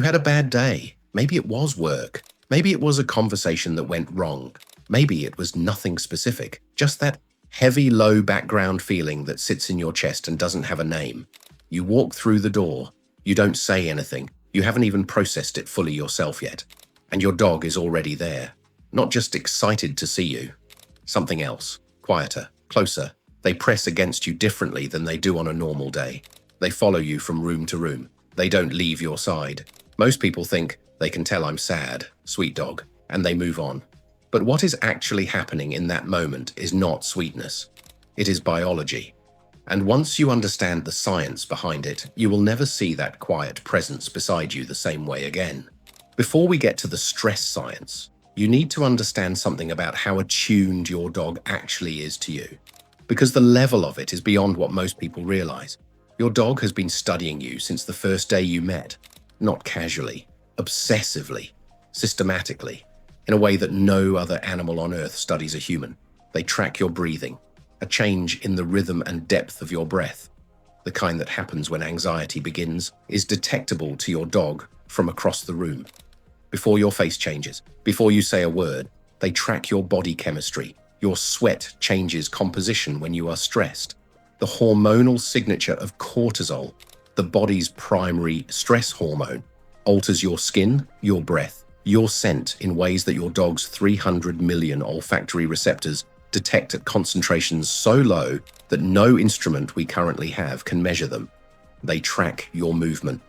had a bad day. Maybe it was work. Maybe it was a conversation that went wrong. Maybe it was nothing specific, just that heavy, low background feeling that sits in your chest and doesn't have a name. You walk through the door. You don't say anything. You haven't even processed it fully yourself yet. And your dog is already there. Not just excited to see you. Something else. Quieter. Closer. They press against you differently than they do on a normal day. They follow you from room to room. They don't leave your side. Most people think, they can tell I'm sad, sweet dog, and they move on. But what is actually happening in that moment is not sweetness. It is biology. And once you understand the science behind it, you will never see that quiet presence beside you the same way again. Before we get to the stress science, you need to understand something about how attuned your dog actually is to you. Because the level of it is beyond what most people realize. Your dog has been studying you since the first day you met. Not casually, obsessively, systematically, in a way that no other animal on Earth studies a human. They track your breathing, a change in the rhythm and depth of your breath. The kind that happens when anxiety begins is detectable to your dog from across the room. Before your face changes, before you say a word, they track your body chemistry. Your sweat changes composition when you are stressed. The hormonal signature of cortisol, the body's primary stress hormone, alters your skin, your breath, your scent in ways that your dog's 300 million olfactory receptors detect at concentrations so low that no instrument we currently have can measure them. They track your movement.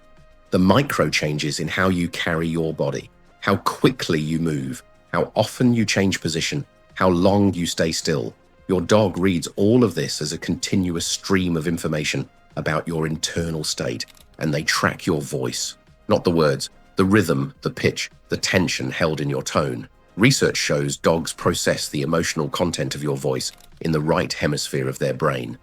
The micro changes in how you carry your body, how quickly you move, how often you change position, how long you stay still. Your dog reads all of this as a continuous stream of information about your internal state, and they track your voice, not the words, the rhythm, the pitch, the tension held in your tone. Research shows dogs process the emotional content of your voice in the right hemisphere of their brain,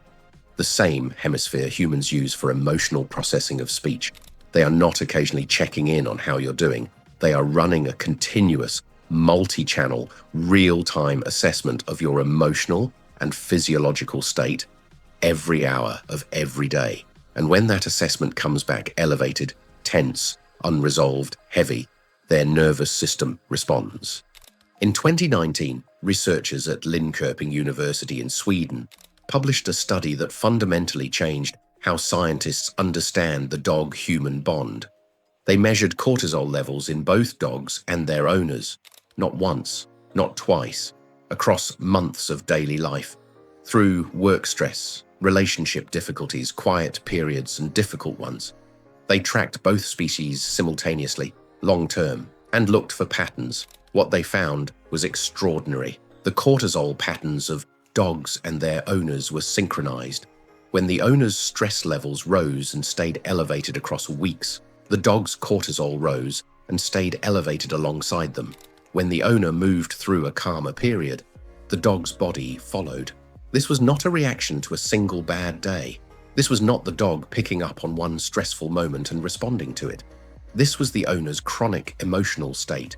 the same hemisphere humans use for emotional processing of speech. They are not occasionally checking in on how you're doing. They are running a continuous, multi-channel, real-time assessment of your emotional and physiological state every hour of every day. And when that assessment comes back elevated, tense, unresolved, heavy, their nervous system responds. In 2019, researchers at Linköping University in Sweden published a study that fundamentally changed how scientists understand the dog-human bond. They measured cortisol levels in both dogs and their owners, not once, not twice, across months of daily life, through work stress, relationship difficulties, quiet periods, and difficult ones. They tracked both species simultaneously, long-term, and looked for patterns. What they found was extraordinary. The cortisol patterns of dogs and their owners were synchronized. When the owner's stress levels rose and stayed elevated across weeks, the dog's cortisol rose and stayed elevated alongside them. When the owner moved through a calmer period, the dog's body followed. This was not a reaction to a single bad day. This was not the dog picking up on one stressful moment and responding to it. This was the owner's chronic emotional state,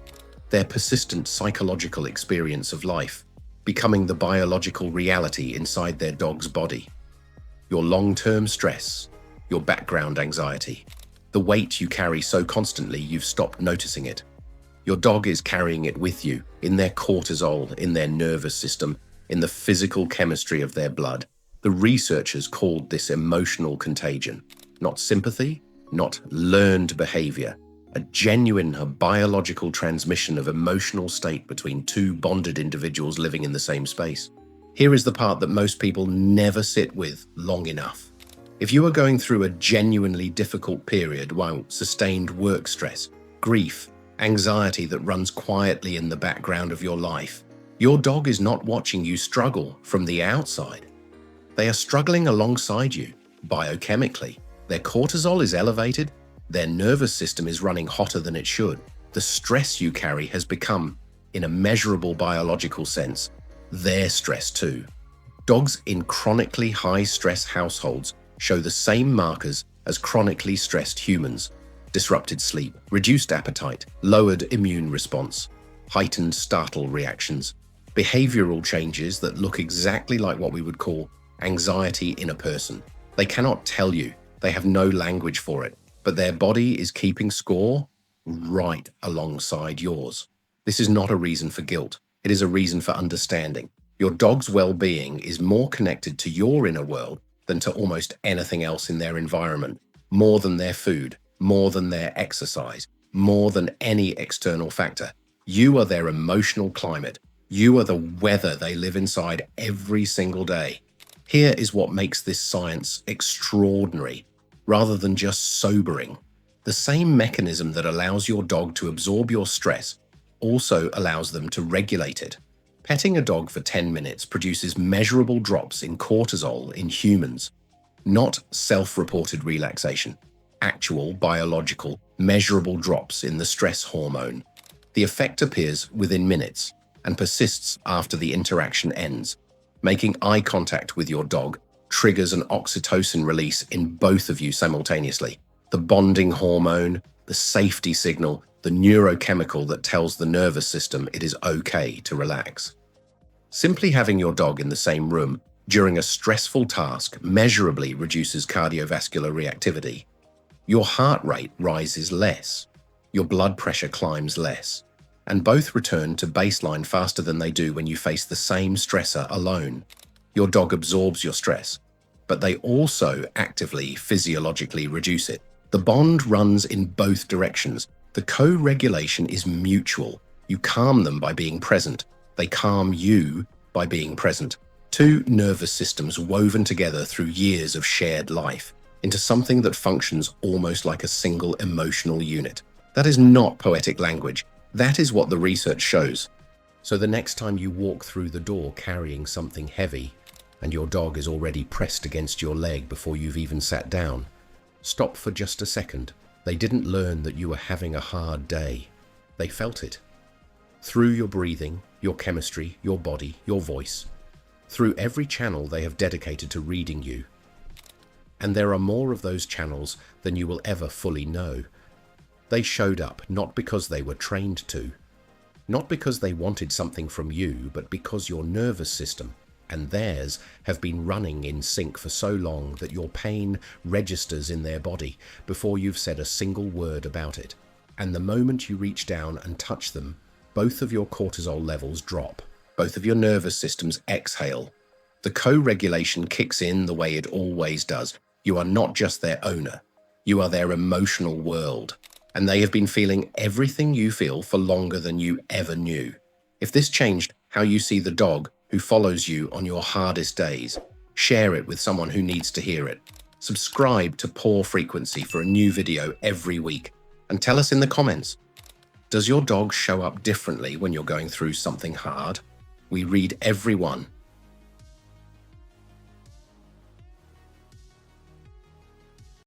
their persistent psychological experience of life, becoming the biological reality inside their dog's body. Your long-term stress, your background anxiety, the weight you carry so constantly you've stopped noticing it. Your dog is carrying it with you, in their cortisol, in their nervous system, in the physical chemistry of their blood. The researchers called this emotional contagion. Not sympathy, not learned behavior, a genuine biological transmission of emotional state between two bonded individuals living in the same space. Here is the part that most people never sit with long enough. If you are going through a genuinely difficult period while sustained work stress, grief, anxiety that runs quietly in the background of your life, your dog is not watching you struggle from the outside. They are struggling alongside you, biochemically. Their cortisol is elevated, their nervous system is running hotter than it should. The stress you carry has become, in a measurable biological sense, their stress too. Dogs in chronically high-stress households show the same markers as chronically stressed humans: disrupted sleep, reduced appetite, lowered immune response, heightened startle reactions, behavioral changes that look exactly like what we would call anxiety in a person. They cannot tell you, they have no language for it, but their body is keeping score right alongside yours. This is not a reason for guilt. It is a reason for understanding. Your dog's well-being is more connected to your inner world than to almost anything else in their environment, more than their food, more than their exercise, more than any external factor. You are their emotional climate. You are the weather they live inside every single day. Here is what makes this science extraordinary, rather than just sobering. The same mechanism that allows your dog to absorb your stress also allows them to regulate it. Petting a dog for 10 minutes produces measurable drops in cortisol in humans, not self-reported relaxation, actual biological, measurable drops in the stress hormone. The effect appears within minutes and persists after the interaction ends. Making eye contact with your dog triggers an oxytocin release in both of you simultaneously. The bonding hormone, the safety signal, the neurochemical that tells the nervous system it is okay to relax. Simply having your dog in the same room during a stressful task measurably reduces cardiovascular reactivity. Your heart rate rises less, your blood pressure climbs less, and both return to baseline faster than they do when you face the same stressor alone. Your dog absorbs your stress, but they also actively, physiologically reduce it. The bond runs in both directions. The co-regulation is mutual. You calm them by being present. They calm you by being present. Two nervous systems woven together through years of shared life into something that functions almost like a single emotional unit. That is not poetic language. That is what the research shows. So the next time you walk through the door carrying something heavy and your dog is already pressed against your leg before you've even sat down, stop for just a second. They didn't learn that you were having a hard day. They felt it. Through your breathing, your chemistry, your body, your voice. Through every channel they have dedicated to reading you. And there are more of those channels than you will ever fully know. They showed up not because they were trained to, not because they wanted something from you, but because your nervous system and theirs have been running in sync for so long that your pain registers in their body before you've said a single word about it. And the moment you reach down and touch them, both of your cortisol levels drop. Both of your nervous systems exhale. The co-regulation kicks in the way it always does. You are not just their owner. You are their emotional world. And they have been feeling everything you feel for longer than you ever knew. If this changed how you see the dog who follows you on your hardest days, share it with someone who needs to hear it. Subscribe to Poor Frequency for a new video every week. And tell us in the comments, does your dog show up differently when you're going through something hard? We read everyone,